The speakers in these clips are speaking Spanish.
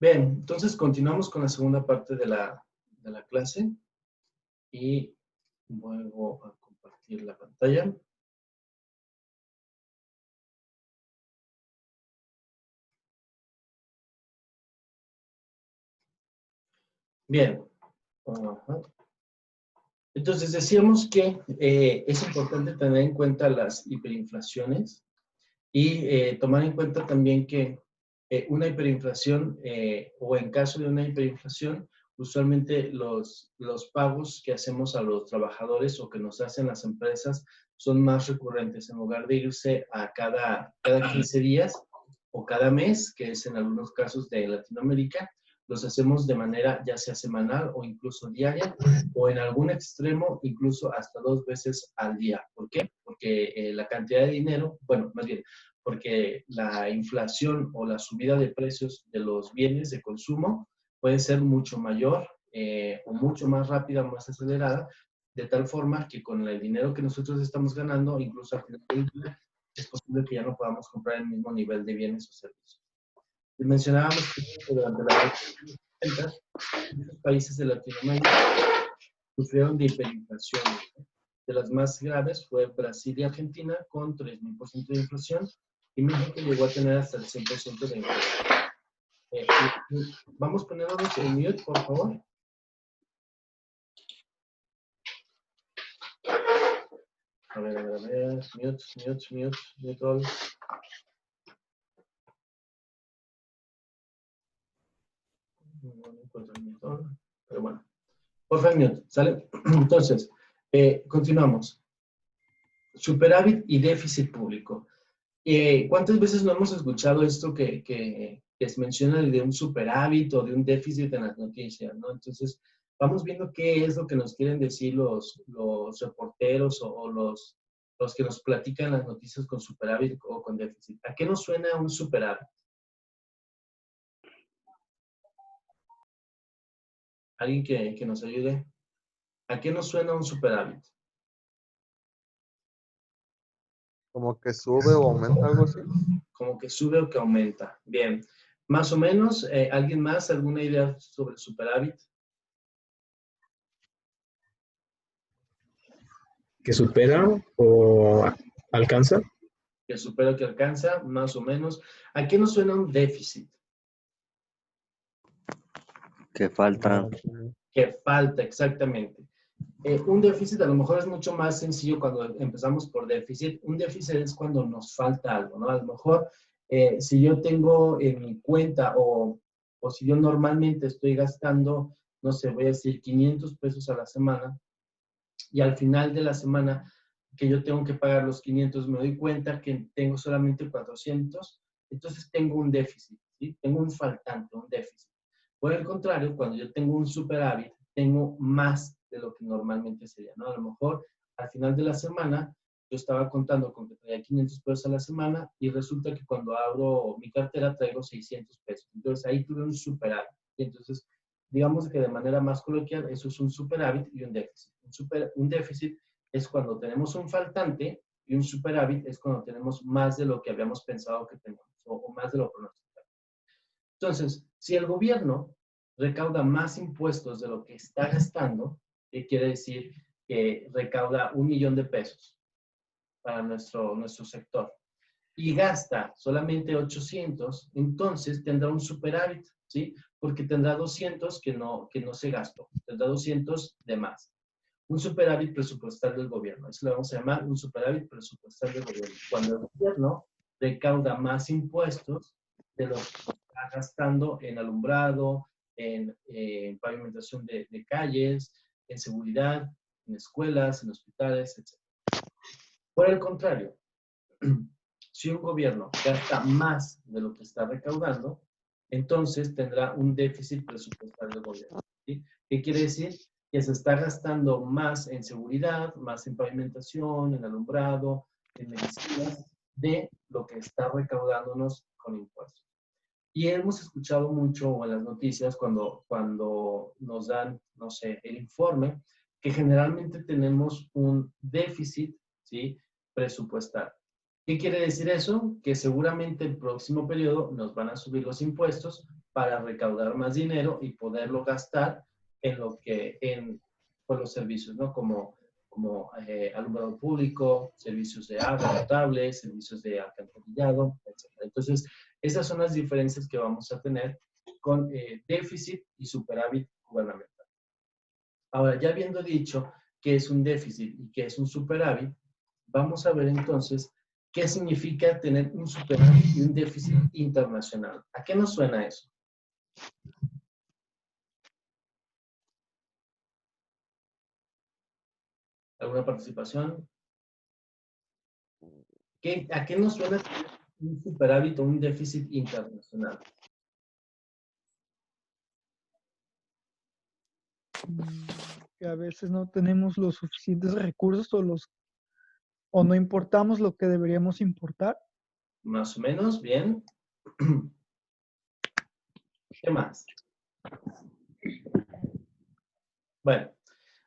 Bien, entonces continuamos con la segunda parte de la clase y vuelvo a compartir la pantalla. Bien. Ajá. Entonces decíamos que es importante tener en cuenta las hiperinflaciones y tomar en cuenta también que una hiperinflación o en caso de una hiperinflación, usualmente los pagos que hacemos a los trabajadores o que nos hacen las empresas son más recurrentes en lugar de irse a cada 15 días o cada mes, que es en algunos casos de Latinoamérica, los hacemos de manera ya sea semanal o incluso diaria, o en algún extremo incluso hasta 2 veces al día. ¿Por qué? Porque la cantidad de dinero, bueno, más bien, porque la inflación o la subida de precios de los bienes de consumo puede ser mucho mayor o mucho más rápida, más acelerada, de tal forma que con el dinero que nosotros estamos ganando, incluso al final del día, es posible que ya no podamos comprar el mismo nivel de bienes o servicios. Y mencionábamos que durante la década de los 70, muchos países de Latinoamérica sufrieron de hiperinflación. De las más graves fue Brasil y Argentina con 3.000% de inflación y México llegó a tener hasta el 100% de inflación. Vamos poniéndonos en mute, por favor. A ver. Mute all. No encuentro el mute all, pero bueno. Por favor, mute, ¿sale? Entonces, continuamos. Superávit y déficit público. ¿Cuántas veces no hemos escuchado esto que se menciona de un superávit o de un déficit en las noticias, ¿no? Entonces, vamos viendo qué es lo que nos quieren decir los reporteros o los que nos platican las noticias con superávit o con déficit. ¿A qué nos suena un superávit? ¿Alguien que nos ayude? ¿A qué nos suena un superávit? Como que sube o aumenta, algo así. Como que sube o que aumenta. Bien. Más o menos, ¿alguien más? ¿Alguna idea sobre el superávit? ¿Que supera o alcanza? Que supera o que alcanza, más o menos. ¿A qué nos suena un déficit? Que falta. Que falta, exactamente. Un déficit a lo mejor es mucho más sencillo cuando empezamos por déficit. Un déficit es cuando nos falta algo, ¿no? A lo mejor si yo tengo en mi cuenta o si yo normalmente estoy gastando, no sé, voy a decir 500 pesos a la semana y al final de la semana que yo tengo que pagar los 500 me doy cuenta que tengo solamente 400, entonces tengo un déficit, ¿sí? Tengo un faltante, un déficit. Por el contrario, cuando yo tengo un superávit, tengo más de lo que normalmente sería, ¿no? A lo mejor al final de la semana yo estaba contando con que traía 500 pesos a la semana y resulta que cuando abro mi cartera traigo 600 pesos. Entonces ahí tuve un superávit. Y entonces, digamos que de manera más coloquial, eso es un superávit y un déficit. Un déficit es cuando tenemos un faltante y un superávit es cuando tenemos más de lo que habíamos pensado que tenemos o más de lo pronosticado. Entonces, si el gobierno recauda más impuestos de lo que está gastando, ¿qué quiere decir? Que recauda 1.000.000 de pesos para nuestro sector y gasta solamente 800, entonces tendrá un superávit, ¿sí? Porque tendrá 200 que no se gastó, tendrá 200 de más. Un superávit presupuestal del gobierno, eso lo vamos a llamar un superávit presupuestal del gobierno. Cuando el gobierno recauda más impuestos de lo que está gastando en alumbrado, en pavimentación de calles, en seguridad, en escuelas, en hospitales, etc. Por el contrario, si un gobierno gasta más de lo que está recaudando, entonces tendrá un déficit presupuestal del gobierno, ¿sí? ¿Qué quiere decir? Que se está gastando más en seguridad, más en pavimentación, en alumbrado, en medicinas, de lo que está recaudándonos con impuestos. Y hemos escuchado mucho en las noticias cuando nos dan, no sé, el informe, que generalmente tenemos un déficit, ¿sí? Presupuestal. ¿Qué quiere decir eso? Que seguramente el próximo periodo nos van a subir los impuestos para recaudar más dinero y poderlo gastar en lo que, pues, los servicios, ¿no? Como alumbrado público, servicios de agua potable, servicios de alcantarillado, etc. Entonces, esas son las diferencias que vamos a tener con déficit y superávit gubernamental. Ahora, ya habiendo dicho qué es un déficit y qué es un superávit, vamos a ver entonces qué significa tener un superávit y un déficit internacional. ¿A qué nos suena eso? ¿Alguna participación? ¿A qué nos suena un superávit o un déficit internacional? Que a veces no tenemos los suficientes recursos o no importamos lo que deberíamos importar. Más o menos, bien. ¿Qué más? Bueno,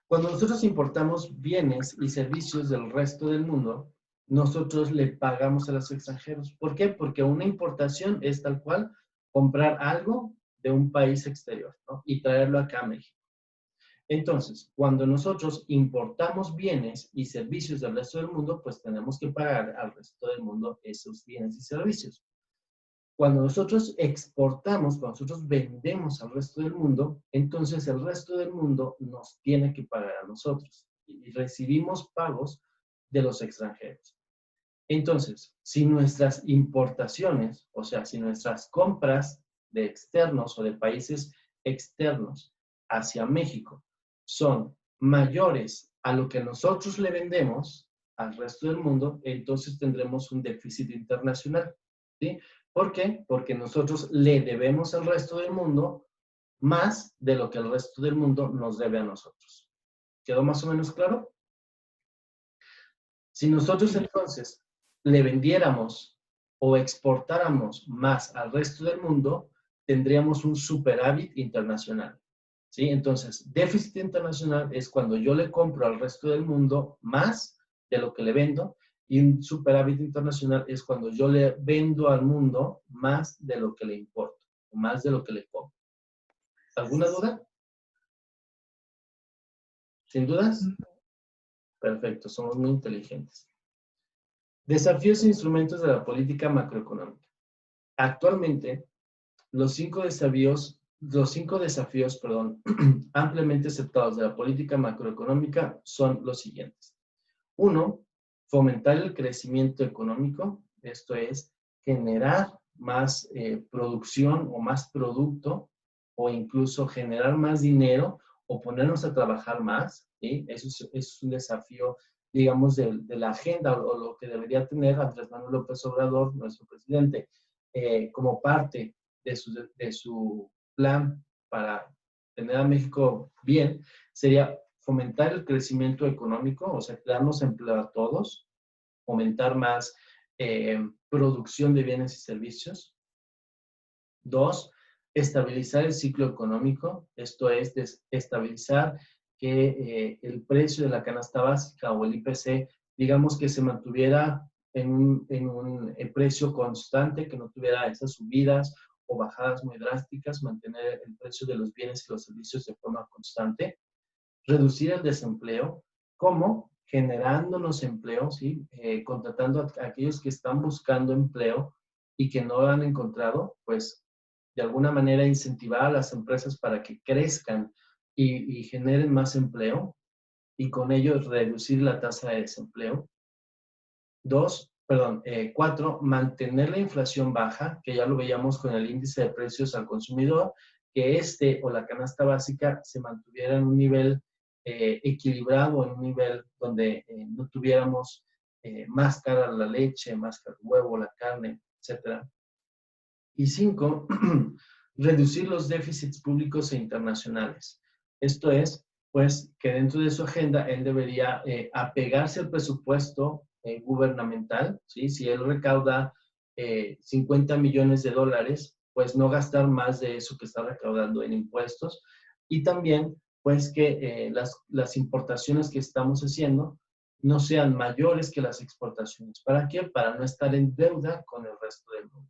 cuando nosotros importamos bienes y servicios del resto del mundo, nosotros le pagamos a los extranjeros. ¿Por qué? Porque una importación es tal cual comprar algo de un país exterior, ¿no? Y traerlo acá a México. Entonces, cuando nosotros importamos bienes y servicios del resto del mundo, pues tenemos que pagar al resto del mundo esos bienes y servicios. Cuando nosotros exportamos, cuando nosotros vendemos al resto del mundo, entonces el resto del mundo nos tiene que pagar a nosotros y recibimos pagos de los extranjeros. Entonces, si nuestras importaciones, o sea, si nuestras compras de externos o de países externos hacia México son mayores a lo que nosotros le vendemos al resto del mundo, entonces tendremos un déficit internacional, ¿sí? ¿Por qué? Porque nosotros le debemos al resto del mundo más de lo que el resto del mundo nos debe a nosotros. ¿Quedó más o menos claro? Si nosotros entonces le vendiéramos o exportáramos más al resto del mundo, tendríamos un superávit internacional, ¿sí? Entonces, déficit internacional es cuando yo le compro al resto del mundo más de lo que le vendo, y un superávit internacional es cuando yo le vendo al mundo más de lo que le importo, más de lo que le compro. ¿Alguna duda? ¿Sin dudas? Perfecto, somos muy inteligentes. Desafíos e instrumentos de la política macroeconómica. Actualmente, los cinco desafíos, ampliamente aceptados de la política macroeconómica son los siguientes. 1, fomentar el crecimiento económico, esto es, generar más producción o más producto, o incluso generar más dinero o ponernos a trabajar más, ¿sí? Eso es un desafío, digamos, de la agenda o lo que debería tener Andrés Manuel López Obrador, nuestro presidente, como parte de su plan para tener a México bien, sería fomentar el crecimiento económico, o sea, darnos empleo a todos, fomentar más producción de bienes y servicios. 2, estabilizar el ciclo económico, esto es, estabilizar que el precio de la canasta básica o el IPC, digamos que se mantuviera en un precio constante, que no tuviera esas subidas o bajadas muy drásticas, mantener el precio de los bienes y los servicios de forma constante. Reducir el desempleo, ¿cómo? Generándonos empleo, ¿sí? Contratando a aquellos que están buscando empleo y que no lo han encontrado, pues de alguna manera incentivar a las empresas para que crezcan y generen más empleo y con ello reducir la tasa de desempleo. 4, mantener la inflación baja, que ya lo veíamos con el índice de precios al consumidor, que o la canasta básica se mantuviera en un nivel equilibrado, en un nivel donde no tuviéramos más cara la leche, más caro el huevo, la carne, etc. Y 5, reducir los déficits públicos e internacionales. Esto es, pues, que dentro de su agenda él debería apegarse al presupuesto gubernamental, ¿sí? Si él recauda 50 millones de dólares, pues no gastar más de eso que está recaudando en impuestos. Y también, pues, que las importaciones que estamos haciendo no sean mayores que las exportaciones. ¿Para qué? Para no estar en deuda con el resto del mundo.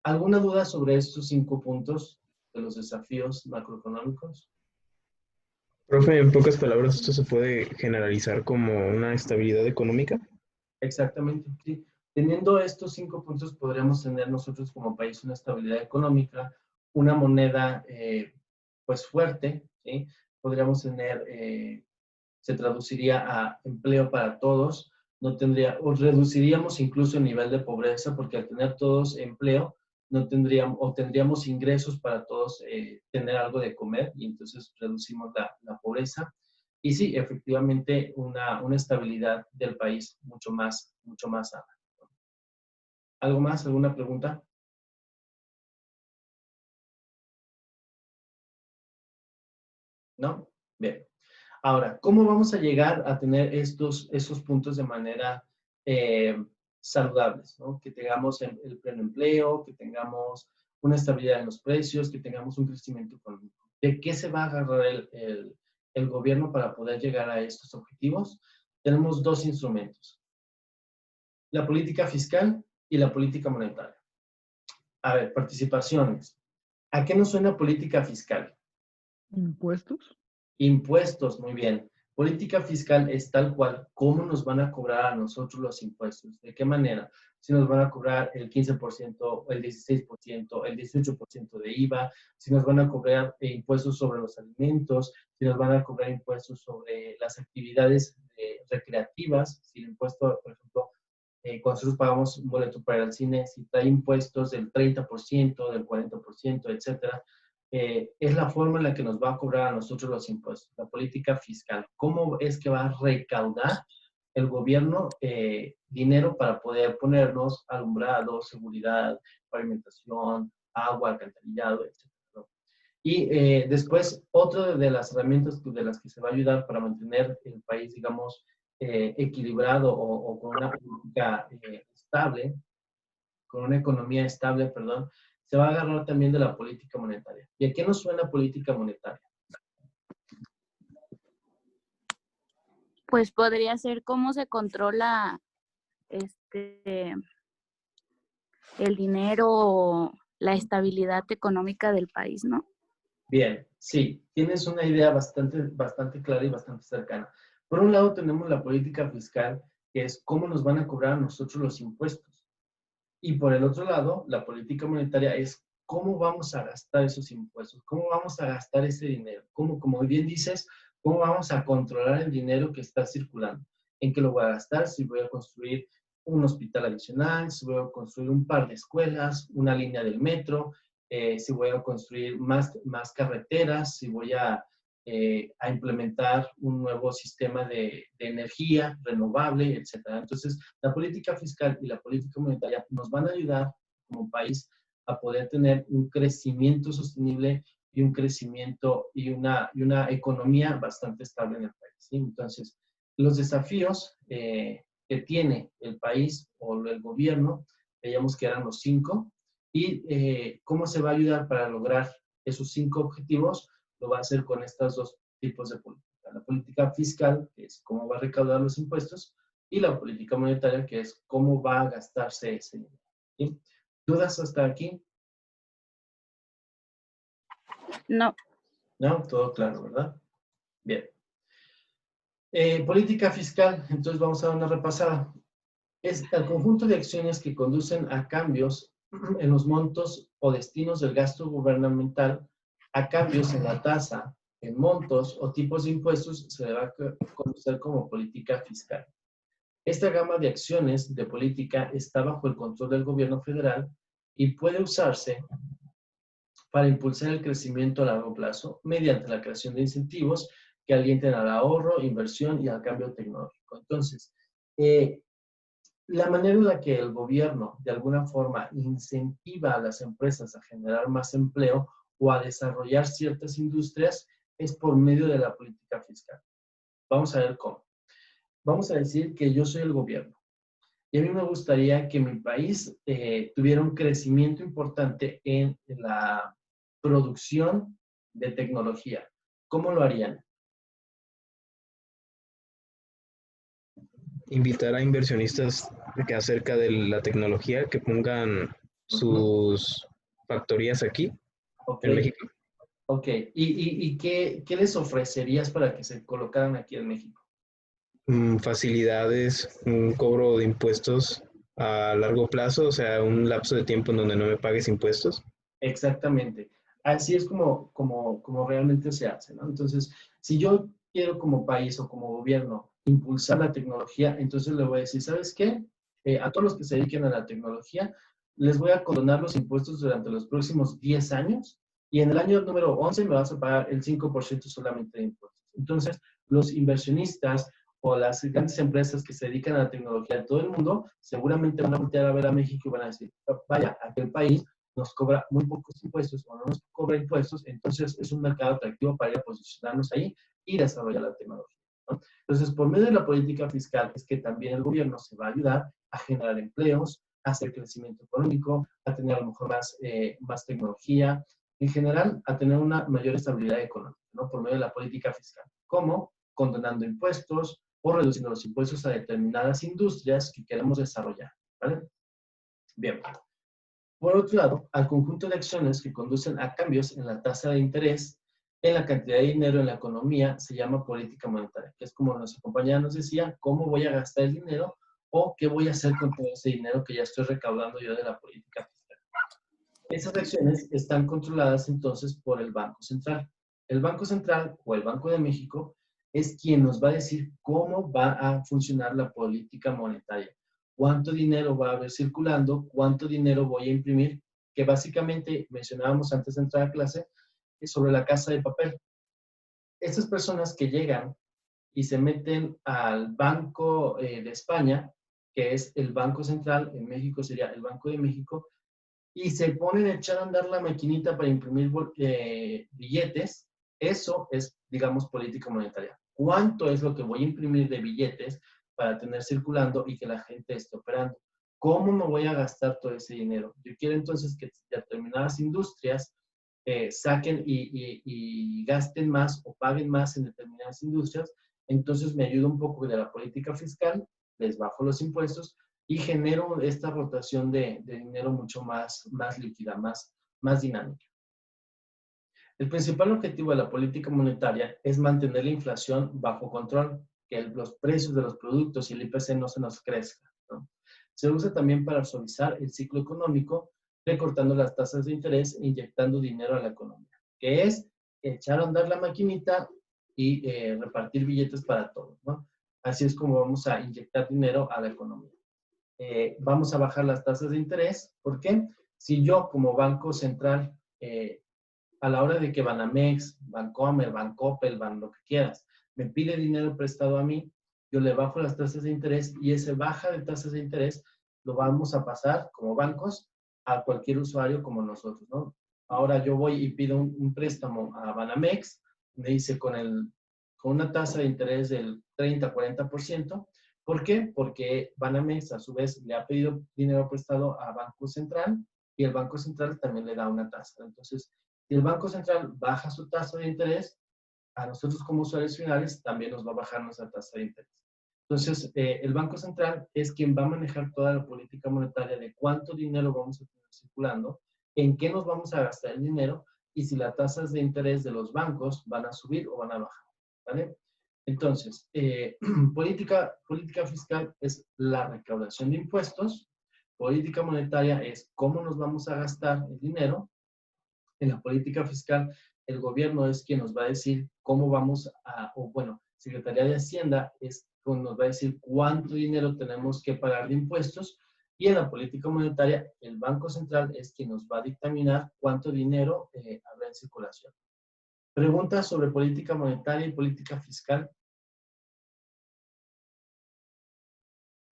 ¿Alguna duda sobre estos 5 puntos de los desafíos macroeconómicos? Profe, en pocas palabras, esto se puede generalizar como una estabilidad económica. Exactamente, sí. Teniendo estos 5 puntos, podríamos tener nosotros como país una estabilidad económica, una moneda pues fuerte, ¿sí? Podríamos tener, se traduciría a empleo para todos, no tendría, o reduciríamos incluso el nivel de pobreza, porque al tener todos empleo, no tendríamos, o tendríamos ingresos para todos tener algo de comer, y entonces reducimos la pobreza. Y sí, efectivamente, una estabilidad del país mucho más sana. ¿Algo más? ¿Alguna pregunta? ¿No? Bien. Ahora, ¿cómo vamos a llegar a tener esos puntos de manera saludables, ¿no? Que tengamos el pleno empleo, que tengamos una estabilidad en los precios, que tengamos un crecimiento económico. ¿De qué se va a agarrar el gobierno para poder llegar a estos objetivos? Tenemos dos instrumentos: la política fiscal y la política monetaria. A ver, participaciones. ¿A qué nos suena política fiscal? ¿Impuestos? Impuestos, muy bien. Política fiscal es tal cual, ¿cómo nos van a cobrar a nosotros los impuestos? ¿De qué manera? Si nos van a cobrar el 15%, el 16%, el 18% de IVA, si nos van a cobrar impuestos sobre los alimentos, si nos van a cobrar impuestos sobre las actividades recreativas, si el impuesto, por ejemplo, cuando nosotros pagamos un boleto para ir al cine, si trae impuestos del 30%, del 40%, etcétera, es la forma en la que nos va a cobrar a nosotros los impuestos, la política fiscal. ¿Cómo es que va a recaudar el gobierno dinero para poder ponernos alumbrado, seguridad, pavimentación, agua, alcantarillado, etcétera, ¿no? Y después, otra de las herramientas de las que se va a ayudar para mantener el país, digamos, equilibrado o con una política estable, con una economía estable, perdón, se va a agarrar también de la política monetaria. ¿Y a qué nos suena política monetaria? Pues podría ser cómo se controla este el dinero o la estabilidad económica del país, ¿no? Bien, sí, tienes una idea bastante clara y bastante cercana. Por un lado tenemos la política fiscal, que es cómo nos van a cobrar a nosotros los impuestos. Y por el otro lado, la política monetaria es cómo vamos a gastar esos impuestos, cómo vamos a gastar ese dinero, cómo, como bien dices, cómo vamos a controlar el dinero que está circulando, en qué lo voy a gastar, si voy a construir un hospital adicional, si voy a construir un par de escuelas, una línea del metro, si voy a construir más carreteras, si voy a implementar un nuevo sistema de energía renovable, etcétera. Entonces, la política fiscal y la política monetaria nos van a ayudar como país a poder tener un crecimiento sostenible y un crecimiento y una economía bastante estable en el país, ¿sí? Entonces, los desafíos que tiene el país o el gobierno, veíamos que eran los 5, y cómo se va a ayudar para lograr esos 5 objetivos, lo va a hacer con estos dos tipos de política. La política fiscal, que es cómo va a recaudar los impuestos, y la política monetaria, que es cómo va a gastarse ese dinero. ¿Sí? ¿Dudas hasta aquí? No. ¿No? Todo claro, ¿verdad? Bien. Política fiscal, entonces vamos a dar una repasada. Es el conjunto de acciones que conducen a cambios en los montos o destinos del gasto gubernamental, a cambios en la tasa, en montos o tipos de impuestos, se le va a conocer como política fiscal. Esta gama de acciones de política está bajo el control del gobierno federal y puede usarse para impulsar el crecimiento a largo plazo mediante la creación de incentivos que alienten al ahorro, inversión y al cambio tecnológico. Entonces, la manera en la que el gobierno de alguna forma incentiva a las empresas a generar más empleo o a desarrollar ciertas industrias es por medio de la política fiscal. Vamos a ver cómo. Vamos a decir que yo soy el gobierno y a mí me gustaría que mi país tuviera un crecimiento importante en la producción de tecnología. ¿Cómo lo harían? Invitar a inversionistas que acerca de la tecnología que pongan sus factorías aquí. Ok, en México. ok. ¿Y qué les ofrecerías para que se colocaran aquí en México? Facilidades, un cobro de impuestos a largo plazo, o sea, un lapso de tiempo en donde no me pagues impuestos. Exactamente. Así es como realmente se hace, ¿no? Entonces, si yo quiero como país o como gobierno impulsar la tecnología, entonces le voy a decir, ¿sabes qué? A todos los que se dediquen a la tecnología, les voy a condonar los impuestos durante los próximos 10 años y en el año número 11 me vas a pagar el 5% solamente de impuestos. Entonces, los inversionistas o las grandes empresas que se dedican a la tecnología de todo el mundo seguramente van a voltear a ver a México y van a decir, vaya, aquel país nos cobra muy pocos impuestos o no nos cobra impuestos, entonces es un mercado atractivo para ir a posicionarnos ahí y desarrollar la tecnología, ¿no? Entonces, por medio de la política fiscal es que también el gobierno se va a ayudar a generar empleos, a hacer crecimiento económico, a tener a lo mejor más tecnología, en general, a tener una mayor estabilidad económica, ¿no? Por medio de la política fiscal. ¿Cómo? Condonando impuestos o reduciendo los impuestos a determinadas industrias que queremos desarrollar, ¿vale? Bien. Por otro lado, al conjunto de acciones que conducen a cambios en la tasa de interés, en la cantidad de dinero en la economía, se llama política monetaria, que es como nuestra compañera nos decía, cómo voy a gastar el dinero o qué voy a hacer con todo ese dinero que ya estoy recaudando yo de la política fiscal. Esas acciones están controladas entonces por el Banco Central. El Banco Central o el Banco de México es quien nos va a decir cómo va a funcionar la política monetaria, cuánto dinero va a haber circulando, cuánto dinero voy a imprimir, que básicamente mencionábamos antes de entrar a clase, es sobre la casa de papel. Estas personas que llegan y se meten al Banco de España, que es el Banco Central, en México sería el Banco de México, y se ponen a echar a andar la maquinita para imprimir billetes, eso es, digamos, política monetaria. ¿Cuánto es lo que voy a imprimir de billetes para tener circulando y que la gente esté operando? ¿Cómo me voy a gastar todo ese dinero? Yo quiero entonces que determinadas industrias saquen y gasten más o paguen más en determinadas industrias, entonces me ayuda un poco de la política fiscal, les bajo los impuestos y genero esta rotación de dinero mucho más líquida, más dinámica. El principal objetivo de la política monetaria es mantener la inflación bajo control, que los precios de los productos y el IPC no se nos crezca, ¿no? Se usa también para suavizar el ciclo económico, recortando las tasas de interés e inyectando dinero a la economía, que es echar a andar la maquinita y repartir billetes para todos, ¿no? Así es como vamos a inyectar dinero a la economía. Vamos a bajar las tasas de interés. ¿Por qué? Si yo como Banco Central, a la hora de que Banamex, Bancomer, Bancoppel, lo que quieras, me pide dinero prestado a mí, yo le bajo las tasas de interés y ese baja de tasas de interés lo vamos a pasar como bancos a cualquier usuario como nosotros, ¿no? Ahora yo voy y pido un préstamo a Banamex, me dice con una tasa de interés del 30-40%. ¿Por qué? Porque Banamex a su vez le ha pedido dinero prestado a Banco Central y el Banco Central también le da una tasa. Entonces, si el Banco Central baja su tasa de interés, a nosotros como usuarios finales también nos va a bajar nuestra tasa de interés. Entonces, el Banco Central es quien va a manejar toda la política monetaria de cuánto dinero vamos a tener circulando, en qué nos vamos a gastar el dinero y si las tasas de interés de los bancos van a subir o van a bajar, ¿vale? Entonces, política fiscal es la recaudación de impuestos, política monetaria es cómo nos vamos a gastar el dinero. En la política fiscal, el gobierno es quien nos va a decir cómo vamos o bueno, Secretaría de Hacienda es quien nos va a decir cuánto dinero tenemos que pagar de impuestos y en la política monetaria, el Banco Central es quien nos va a dictaminar cuánto dinero habrá en circulación. Preguntas sobre política monetaria y política fiscal.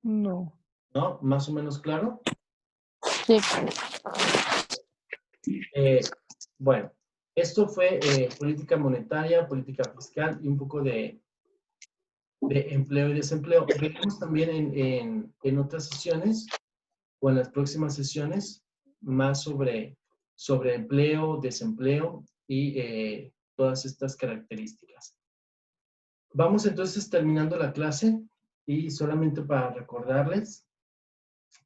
No. ¿No? ¿Más o menos claro? Sí. Bueno, esto fue política monetaria, política fiscal y un poco de empleo y desempleo. Veremos también en otras sesiones o en las próximas sesiones más sobre empleo, desempleo y todas estas características. Vamos entonces terminando la clase y solamente para recordarles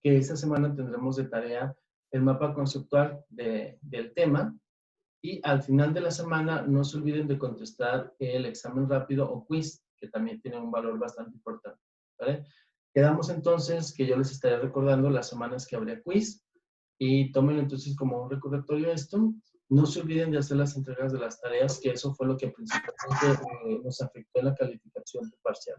que esta semana tendremos de tarea el mapa conceptual del tema Y al final de la semana, no se olviden de contestar el examen rápido o quiz, que también tiene un valor bastante importante, ¿vale? Quedamos entonces que yo les estaré recordando las semanas que habría quiz y tomen entonces como un recordatorio esto. No se olviden de hacer las entregas de las tareas, que eso fue lo que principalmente nos afectó en la calificación parcial.